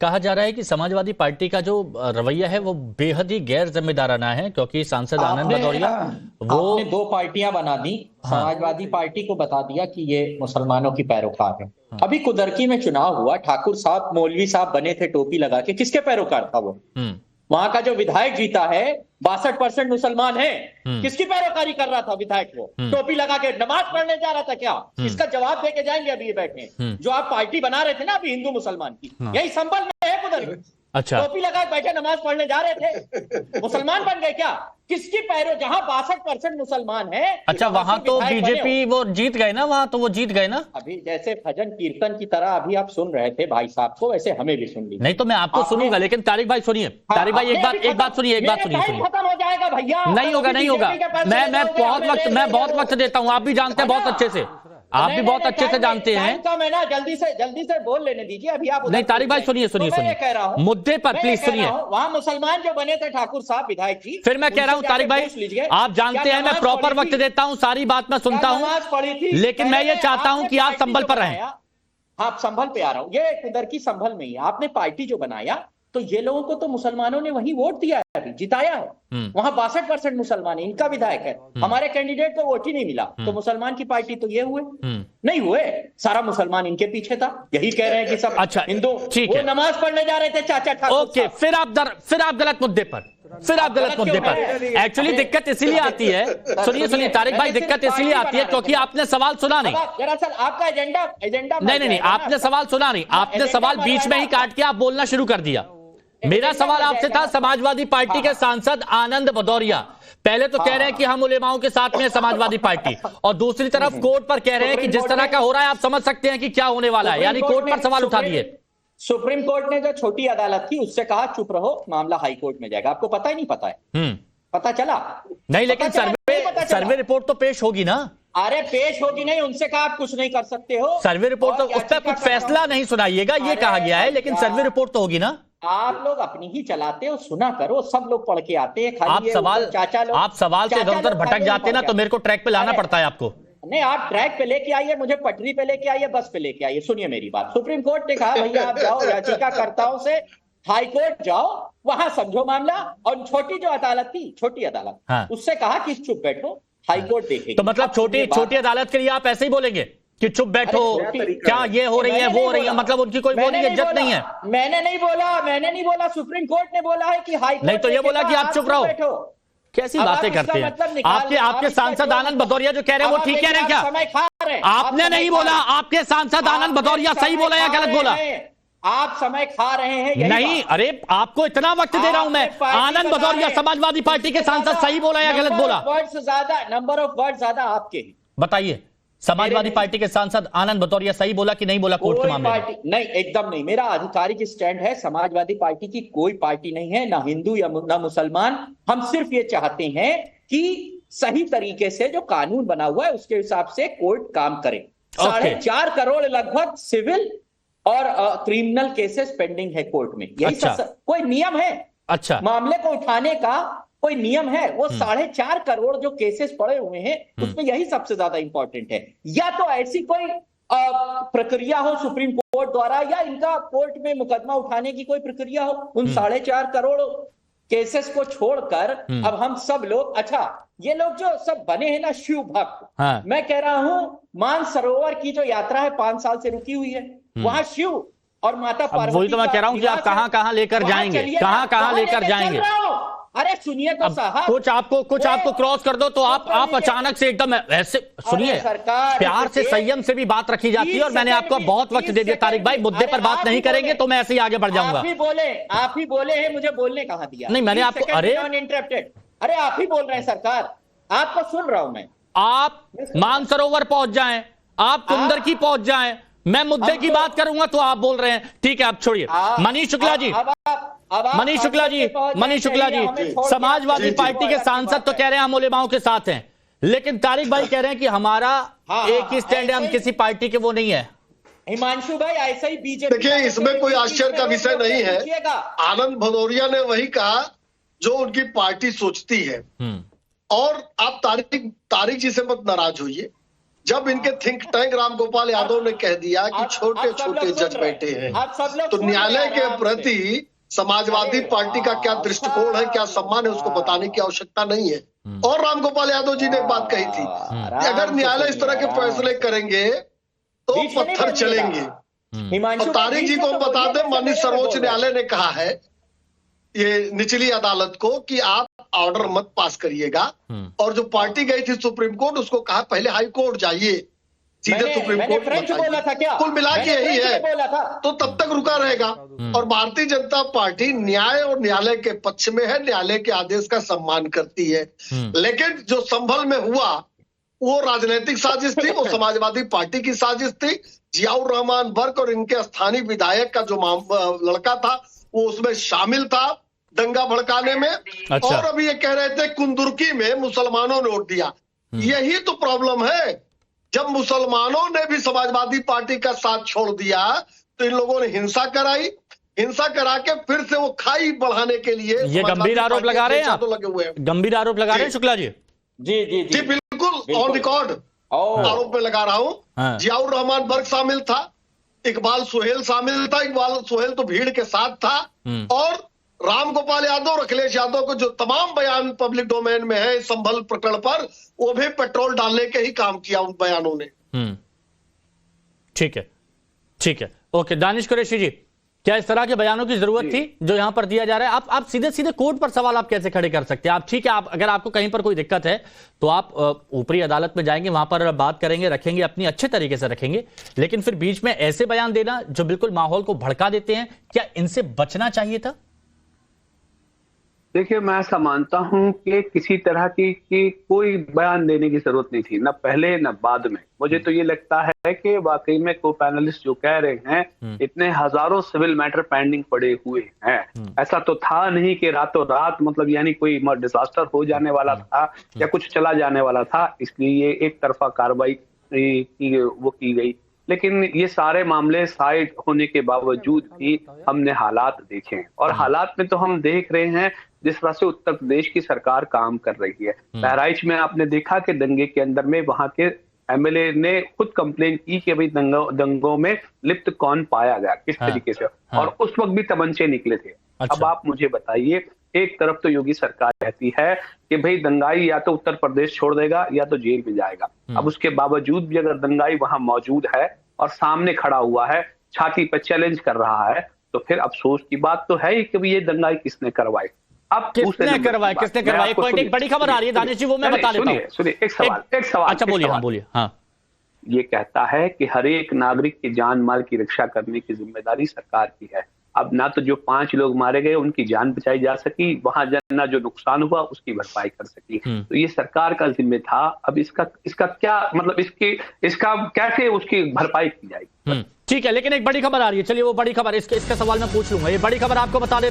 कहा जा रहा है कि समाजवादी पार्टी का जो रवैया है वो बेहद ही गैर जिम्मेदाराना है, क्योंकि सांसद आनंद भदौरिया वो आपने दो पार्टियां बना दी। हाँ। समाजवादी पार्टी को बता दिया कि ये मुसलमानों की पैरोकार है। अभी कुदरकी में चुनाव हुआ, ठाकुर साहब मौलवी साहब बने थे टोपी लगा के, किसके पैरोकार था वो? वहां का जो विधायक जीता है 62% मुसलमान है। किसकी पैरोकारी कर रहा था विधायक? वो टोपी लगा के नमाज पढ़ने जा रहा था क्या? इसका जवाब देके जाएंगे अभी ये बैठे जो आप पार्टी बना रहे थे ना अभी हिंदू मुसलमान की, यही संबल में है कुदर। अच्छा, टोपी लगा के बैठे नमाज पढ़ने जा रहे थे, मुसलमान बन गए क्या? किसकी पैरो? जहां 62% मुसलमान है। अच्छा, वहां तो बीजेपी वो जीत गए ना, वहां तो वो जीत गए ना। अभी जैसे भजन कीर्तन की तरह अभी आप सुन रहे थे भाई साहब को, वैसे हमें भी सुन लीजिए। नहीं तो मैं आपको सुनूंगा, लेकिन तारिक भाई सुनिए, तारिक भाई एक बात सुनिए, खत्म हो जाएगा भैया। नहीं होगा, नहीं होगा। मैं बहुत वक्त देता हूं, आप भी जानते हैं बहुत अच्छे से, आप भी बहुत अच्छे से जानते हैं। कम है ना, जल्दी से बोल लेने दीजिए अभी आप। नहीं तारिक भाई सुनिए, कह रहा हूं मुद्दे पर प्लीज सुनिए। वहां मुसलमान जो बने थे ठाकुर साहब विधायक जी, फिर मैं कह रहा हूं तारिक भाई, आप जानते हैं मैं प्रॉपर वक्त देता हूं, सारी बात मैं सुनता हूं, लेकिन मैं ये चाहता हूं कि आप संभल पर रहें। आप संभल पे आ रहा हूं, ये इधर की संभल में ही आपने पार्टी जो बनाया, तो ये लोगों को तो मुसलमानों ने वही वोट दिया है, अभी जिताया है। वहां 62% मुसलमान है, इनका विधायक है। हमारे कैंडिडेट को वोट ही नहीं मिला, तो मुसलमान की पार्टी तो ये हुए नहीं हुए, सारा मुसलमान इनके पीछे था। यही कह रहे हैं कि सब अच्छा हिंदू वो नमाज पढ़ने जा रहे थे चाचा ठाकुर। ओके, फिर आप गलत मुद्दे पर एक्चुअली दिक्कत इसीलिए आती है। सुनिए तारिक भाई, दिक्कत इसीलिए आती है क्योंकि आपने सवाल सुना नहीं। दरअसल आपका एजेंडा नहीं, आपने सवाल सुना नहीं, आपने सवाल बीच में ही काट के आप बोलना शुरू कर दिया। मेरा सवाल आपसे था समाजवादी पार्टी के सांसद आनंद भदौरिया, पहले तो कह रहे हैं कि हम उलेमाओं के साथ में समाजवादी पार्टी, और दूसरी तरफ कोर्ट पर कह रहे हैं कि जिस तरह का हो रहा है आप समझ सकते हैं कि क्या होने वाला है, यानी कोर्ट पर सवाल उठा दिए। सुप्रीम कोर्ट ने जो छोटी अदालत थी उससे कहा चुप रहो, मामला हाई कोर्ट में जाएगा। आपको पता ही नहीं पता है? पता चला नहीं, लेकिन सर्वे रिपोर्ट तो पेश होगी ना। अरे पेश होगी नहीं, उनसे कहा आप कुछ नहीं कर सकते हो। सर्वे रिपोर्ट तो उस पर कुछ फैसला नहीं सुनाइएगा ये कहा गया है, लेकिन सर्वे रिपोर्ट तो होगी ना। आप लोग अपनी ही चलाते हो, सुना करो, सब लोग पढ़ के आते हैं। आप सवाल से इधर उधर भटक जाते ना, तो मेरे को ट्रैक पे लाना पड़ता है आपको। नहीं, आप ट्रैक पे लेके आइए, मुझे पटरी पे लेके आइए, बस पे लेके आइए। सुनिए मेरी बात, सुप्रीम कोर्ट ने कहा भैया आप जाओ याचिकाकर्ताओं से हाई कोर्ट जाओ, वहां समझो मामला। और छोटी जो अदालत थी, छोटी अदालत, उससे कहा कि चुप बैठो, हाई कोर्ट देखेगी। तो मतलब छोटी अदालत के लिए आप ऐसे ही बोलेंगे कि चुप बैठो, क्या ये हो रही है वो हो रही है, मतलब उनकी कोई बोलने की इज्जत नहीं है? मैंने नहीं बोला, सुप्रीम कोर्ट ने बोला है कि हाई कोर्ट। नहीं तो ये बोला कि आप चुप रहो। कैसी बातें करते हैं आपके सांसद आनंद भदौरिया जो कह रहे हैं वो ठीक कह रहे हैं क्या? आपने नहीं बोला, आपके सांसद आनंद भदौरिया सही बोला या गलत बोला? आप समय खा रहे हैं। नहीं, अरे आपको इतना वक्त दे रहा हूं मैं। आनंद भदौरिया समाजवादी पार्टी के सांसद सही बोला या गलत बोला? वर्ड्स ज्यादा, नंबर ऑफ वर्ड ज्यादा आपके ही। बताइए, समाजवादी पार्टी के सांसद आनंद भदौरिया सही बोला कि नहीं बोला कोर्ट के मामले में? नहीं, एकदम नहीं। मेरा आधिकारिक स्टैंड है, समाजवादी पार्टी की कोई पार्टी नहीं है, ना हिंदू या ना मुसलमान। हम सिर्फ ये चाहते हैं कि सही तरीके से जो कानून बना हुआ है उसके हिसाब से कोर्ट काम करे। 4.5 करोड़ लगभग सिविल और क्रिमिनल केसेस पेंडिंग है कोर्ट में। यही कोई नियम है? अच्छा, मामले को उठाने का कोई नियम है? वो 4.5 करोड़ जो केसेस पड़े हुए हैं उसमें यही सबसे ज्यादा इंपॉर्टेंट है। या तो ऐसी कोई प्रक्रिया हो सुप्रीम कोर्ट द्वारा, या इनका कोर्ट में मुकदमा उठाने की कोई प्रक्रिया हो। उन 4.5 करोड़ केसेस को छोड़कर अब हम सब लोग, अच्छा ये लोग जो सब बने हैं ना शिव भक्त, मैं कह रहा हूं मानसरोवर की जो यात्रा है 5 साल से रुकी हुई है, वहां शिव और माता पार्वती, वही तो मैं कह रहा हूं कि आप कहां लेकर जाएंगे, कहां लेकर जाएंगे? अरे सुनिए तो साहब, कुछ आपको क्रॉस कर दो तो आप अचानक से एकदम ऐसे। सुनिए, प्यार से संयम से भी बात रखी जाती है, और मैंने आपको बहुत वक्त दे दिया तारिक भाई। मुद्दे पर बात नहीं करेंगे तो मैं ऐसे ही आगे बढ़ जाऊंगा। आप ही बोले हैं, मुझे बोलने कहां दिया? नहीं, मैंने आपको, अरे आप ही बोल रहे हैं सरकार, आपको सुन रहा हूं मैं। आप मानसरोवर पहुंच जाएं, आप कुंदर की पहुंच जाएं, मैं मुद्दे की बात करूंगा तो आप बोल रहे हैं ठीक है, आप छोड़िए। मनीष शुक्ला जी, समाजवादी पार्टी के सांसद तो कह रहे हैं हम उलेमाओं के साथ हैं, लेकिन तारिक भाई कह रहे हैं कि हमारा एक ही स्टैंड है, हम किसी पार्टी के वो नहीं है। हिमांशु भाई ऐसा ही बीजेपी। देखिए, इसमें कोई आश्चर्य का विषय नहीं है। आनंद भदौरिया ने वही कहा जो उनकी पार्टी सोचती है। और आप तारिक जी से मत नाराज होइए। जब इनके थिंक टैंक रामगोपाल यादव ने कह दिया कि छोटे छोटे जज बैठे हैं, तो न्यायालय के प्रति समाजवादी पार्टी का क्या दृष्टिकोण है, क्या सम्मान है, उसको बताने की आवश्यकता नहीं है। और रामगोपाल यादव जी ने एक बात कही थी कि अगर न्यायालय इस तरह के फैसले करेंगे तो पत्थर चलेंगे। और तारिक जी को हम बता दें, माननीय सर्वोच्च न्यायालय ने कहा है ये निचली अदालत को कि आप ऑर्डर मत पास करिएगा। और जो पार्टी गई थी सुप्रीम कोर्ट, उसको कहा पहले हाई कोर्ट जाइए, सीधे सुप्रीम कोर्ट फ्रेंच बोला था क्या? कुल मिला के यही है, तो तब तक रुका रहेगा। और भारतीय जनता पार्टी न्याय और न्यायालय के पक्ष में है, न्यायालय के आदेश का सम्मान करती है। लेकिन जो संभल में हुआ वो राजनीतिक साजिश थी, वो समाजवादी पार्टी की साजिश थी। जियाउर रहमान बर्क और इनके स्थानीय विधायक का जो लड़का था वो उसमें शामिल था दंगा भड़काने में। अच्छा। और अभी ये कह रहे थे कुंदुर्की में मुसलमानों ने वोट दिया। यही तो प्रॉब्लम है, जब मुसलमानों ने भी समाजवादी पार्टी का साथ छोड़ दिया तो इन लोगों ने हिंसा कराई, हिंसा करा के फिर से वो खाई बढ़ाने के लिए ये गंभीर आरोप लगा रहे हैं आप? लगे हुए हैं। गंभीर आरोप लगा रहे हैं शुक्ला जी? जी जी जी बिल्कुल ऑन रिकॉर्ड आरोप में लगा रहा हूं। हाँ। जियाउर रहमान बर्क शामिल था, इकबाल सुहेल शामिल था। इकबाल सुहेल तो भीड़ के साथ था। और रामगोपाल यादव और अखिलेश यादव को जो तमाम बयान पब्लिक डोमेन में है संभल प्रकरण पर, वो भी पेट्रोल डालने के ही काम किया उन बयानों ने। ठीक है, ठीक है, ओके। दानिश कुरैशी जी, क्या इस तरह के बयानों की जरूरत थी जो यहां पर दिया जा रहा है? आप सीधे सीधे कोर्ट पर सवाल आप कैसे खड़े कर सकते हैं? आप ठीक है, आप अगर आपको कहीं पर कोई दिक्कत है तो आप ऊपरी अदालत में जाएंगे, वहां पर बात करेंगे, रखेंगे, अपनी अच्छे तरीके से रखेंगे। लेकिन फिर बीच में ऐसे बयान देना जो बिल्कुल माहौल को भड़का देते हैं, क्या इनसे बचना चाहिए था? देखिए, मैं ऐसा मानता हूं कि किसी तरह की कोई बयान देने की जरूरत नहीं थी, न पहले न बाद में। मुझे तो ये लगता है कि वाकई में को पैनलिस्ट जो कह रहे हैं, इतने हजारों सिविल मैटर पेंडिंग पड़े हुए हैं। ऐसा तो था नहीं कि रातों रात मतलब यानी कोई डिजास्टर हो जाने वाला था या कुछ चला जाने वाला था, इसलिए ये एक तरफा कार्रवाई की गई। लेकिन ये सारे मामले साइड होने के बावजूद भी हमने हालात देखे हैं, और हालात में तो हम देख रहे हैं जिस तरह से उत्तर प्रदेश की सरकार काम कर रही है। बहराइच में आपने देखा कि दंगे के अंदर में वहां के एमएलए ने खुद कंप्लेन की कि भाई दंगों में लिप्त कौन पाया गया, किस तरीके से। और उस वक्त भी तमंचे निकले थे। अच्छा। अब आप मुझे बताइए, एक तरफ तो योगी सरकार कहती है कि भाई दंगाई या तो उत्तर प्रदेश छोड़ देगा या तो जेल में जाएगा। अब उसके बावजूद भी अगर दंगाई वहां मौजूद है और सामने खड़ा हुआ है, छाती पर चैलेंज कर रहा है, तो फिर अफसोस की बात तो है ही कि ये दंगाई किसने करवाई। अब किसने करवाई? एक बड़ी खबर आ रही है दानिश जी, वो मैं बता देता हूं। सुनिए, एक सवाल। अच्छा बोलिए। हाँ बोलिए। हाँ, ये कहता है कि हर एक नागरिक की जान माल की रक्षा करने की जिम्मेदारी सरकार की है। अब ना तो जो 5 लोग मारे गए उनकी जान बचाई जा सकी, वहां ना जो नुकसान हुआ उसकी भरपाई कर सकी, तो ये सरकार का जिम्मे था। अब इसका क्या मतलब, इसका कैसे उसकी भरपाई की जाएगी? ठीक है, लेकिन एक बड़ी खबर आ रही है। चलिए वो बड़ी खबर, इसका सवाल मैं पूछ लूंगा। ये बड़ी खबर आपको बता देता